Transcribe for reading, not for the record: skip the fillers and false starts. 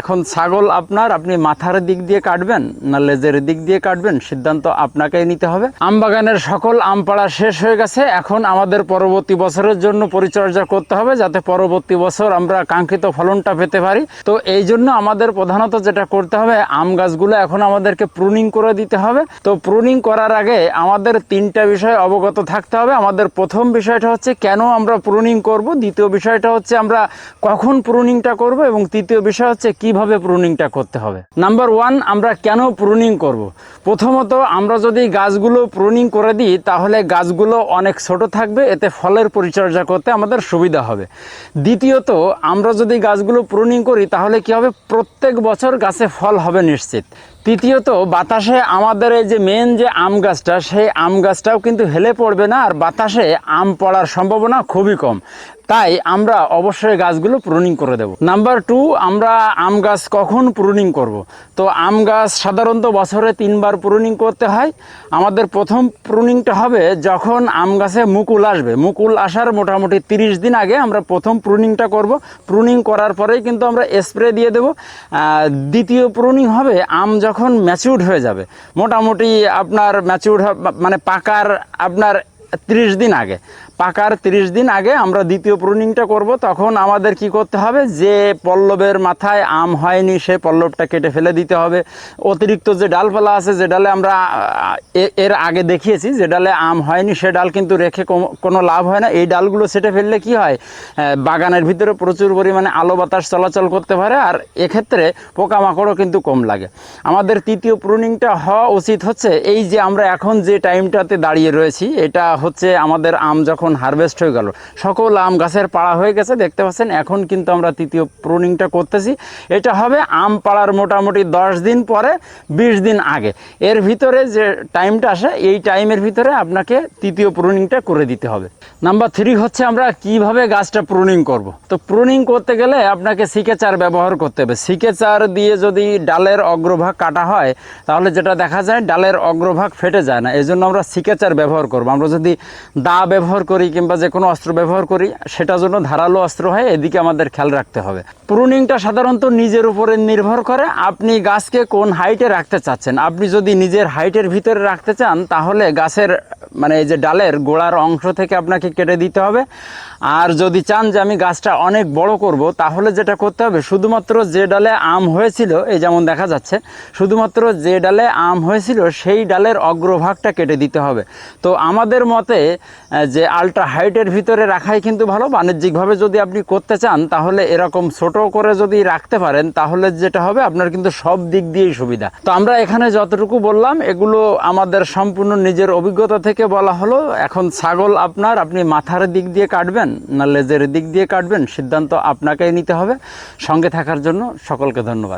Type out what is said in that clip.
এখন ছাগল আপনার, আপনি মাথার দিক দিয়ে কাটবেন না লেজের দিক দিয়ে কাটবেন, সিদ্ধান্ত আপনাকেই নিতে হবে। আম বাগানের সকল আম পাড়া শেষ হয়ে গেছে। এখন আমাদের পরবর্তী বছরের জন্য পরিচর্যা করতে হবে, যাতে পরবর্তী বছর আমরা কাঙ্ক্ষিত ফলনটা পেতে পারি। তো এই জন্য আমাদের প্রধানত যেটা করতে হবে, আম গাছগুলো এখন আমাদেরকে প্রুনিং করে দিতে হবে। তো প্রুনিং করার আগে আমাদের তিনটা বিষয় অবগত থাকতে হবে। আমাদের প্রথম বিষয়টা হচ্ছে কেন আমরা প্রুনিং করব, দ্বিতীয় বিষয়টা হচ্ছে আমরা কখন প্রুনিংটা করব, এবং তৃতীয় বিষয় হচ্ছে কিভাবে প্রুনিংটা করতে হবে। নাম্বার 1, আমরা কেন প্রুনিং করব। প্রথমত, আমরা যদি গাছগুলো প্রুনিং করে দিই তাহলে গাছগুলো অনেক ছোট থাকবে, এতে ফলের পরিচর্যা করতে আমাদের সুবিধা হবে। দ্বিতীয়ত, আমরা যদি গাছগুলো প্রুনিং করি তাহলে কি হবে, প্রত্যেক বছর গাছে ফল হবে নিশ্চিত। তৃতীয়ত, বাতাসে আমাদের এই যে মেন যে আম গাছটা, সেই আম গাছটাও কিন্তু হেলে পড়বে না, আর বাতাসে আম পড়ার সম্ভাবনা খুবই কম। তাই আমরা অবশ্যই গাছগুলো প্রুনিং করে দেব। নাম্বার 2, আমরা আম গাছ কখন প্রুনিং করব। তো আম গাছ সাধারণত বছরে 3 বার প্রুনিং করতে হয়। আমাদের প্রথম প্রুনিংটা হবে যখন আম গাছে মুকুল আসবে। মুকুল আসার মোটামুটি 30 দিন আগে আমরা প্রথম প্রুনিংটা করব। প্রুনিং করার পরেই কিন্তু আমরা স্প্রে দিয়ে দেব। দ্বিতীয় প্রুনিং হবে আম যখন ম্যাচিউরড হয়ে যাবে, মোটামুটি আপনার ম্যাচিউরড মানে পাকার আপনার 30 দিন আগে, পাকার 30 দিন আগে আমরা দ্বিতীয় প্রুনিংটা করব। তখন আমাদের কি করতে হবে, যে পল্লবের মাথায় আম হয়নি সেই পল্লবটা কেটে ফেলে দিতে হবে। অতিরিক্ত যে ডালপালা আছে, যে ডালে আমরা এর আগে দেখিয়েছি যে ডালে আম হয়নি, সে ডাল কিন্তু রেখে কোনো লাভ হয় না। এই ডালগুলো ছেটে ফেললে কি হয়, বাগানের ভিতরে প্রচুর পরিমাণে আলো বাতাস চলাচল করতে পারে, আর এক্ষেত্রে পোকামাকড়ও কিন্তু কম লাগে। আমাদের তৃতীয় প্রুনিংটা হওয়া উচিত হচ্ছে এই যে আমরা এখন যে টাইমটাতে দাঁড়িয়ে রয়েছি, এটা হচ্ছে আমাদের আম যখন হারভেস্ট হয়ে গেল, সকল আম গাছের পাড়া হয়ে গেছে, দেখতে পাচ্ছেন। এখন কিন্তু আমরা তৃতীয় প্রুনিংটা করতেছি। এটা হবে আম পাড়ার মোটামুটি 10 দিন পরে, 20 দিন আগে। এর ভিতরে যে টাইমটা আসে, এই টাইমের ভিতরে আপনাকে তৃতীয় প্রুনিংটা করে দিতে হবে। নাম্বার 3 হচ্ছে আমরা কিভাবে গাছটা প্রুনিং করব। তো প্রুনিং করতে গেলে আপনাকে সিকেচার ব্যবহার করতে হবে। সিকেচার দিয়ে যদি ডালের অগ্রভাগ কাটা হয় তাহলে যেটা দেখা যায়, ডালের অগ্রভাগ ফেটে যায় না। এই জন্য আমরা সিকেচার ব্যবহার করব। আমরা যদি দা ব্যবহার করি কিংবা যে কোনো অস্ত্র ব্যবহার করি, সেটা যেন ধারালো অস্ত্র হয়, এদিকে আমাদের খেয়াল রাখতে হবে। প্রুনিংটা সাধারণত নিজের উপরে নির্ভর করে, আপনি গাছকে কোন হাইটে রাখতে চাচ্ছেন। আপনি যদি নিজের হাইটের ভিতরে রাখতে চান তাহলে গাছের মানে এই যে ডালের গোড়ার অংশ থেকে আপনাকে কেটে দিতে হবে। আর যদি চান যে আমি গাছটা অনেক বড় করব, তাহলে যেটা করতে হবে, শুধুমাত্র যে ডালে আম হয়েছিল, এই যেমন দেখা যাচ্ছে, শুধুমাত্র যে ডালে আম হয়েছিল সেই ডালের অগ্রভাগটা কেটে দিতে হবে। তো আমাদের মতে যে আল্ট্রা হাইটের ভিতরে রাখাই কিন্তু ভালো। বাণিজ্যিকভাবে যদি আপনি করতে চান তাহলে এরকম ছোট করে যদি রাখতে পারেন, তাহলে যেটা হবে আপনার কিন্তু সব দিক দিয়েই সুবিধা। তো আমরা এখানে যতটুকু বললাম এগুলো আমাদের সম্পূর্ণ নিজের অভিজ্ঞতা থেকে বলা হলো। এখন ছাগল আপনার, আপনি মাথার দিক দিয়ে কাটবেন না লেজের দিক দিয়ে কাটবেন, সিদ্ধান্ত আপনাকেই নিতে হবে। সঙ্গে থাকার জন্য সকলকে ধন্যবাদ।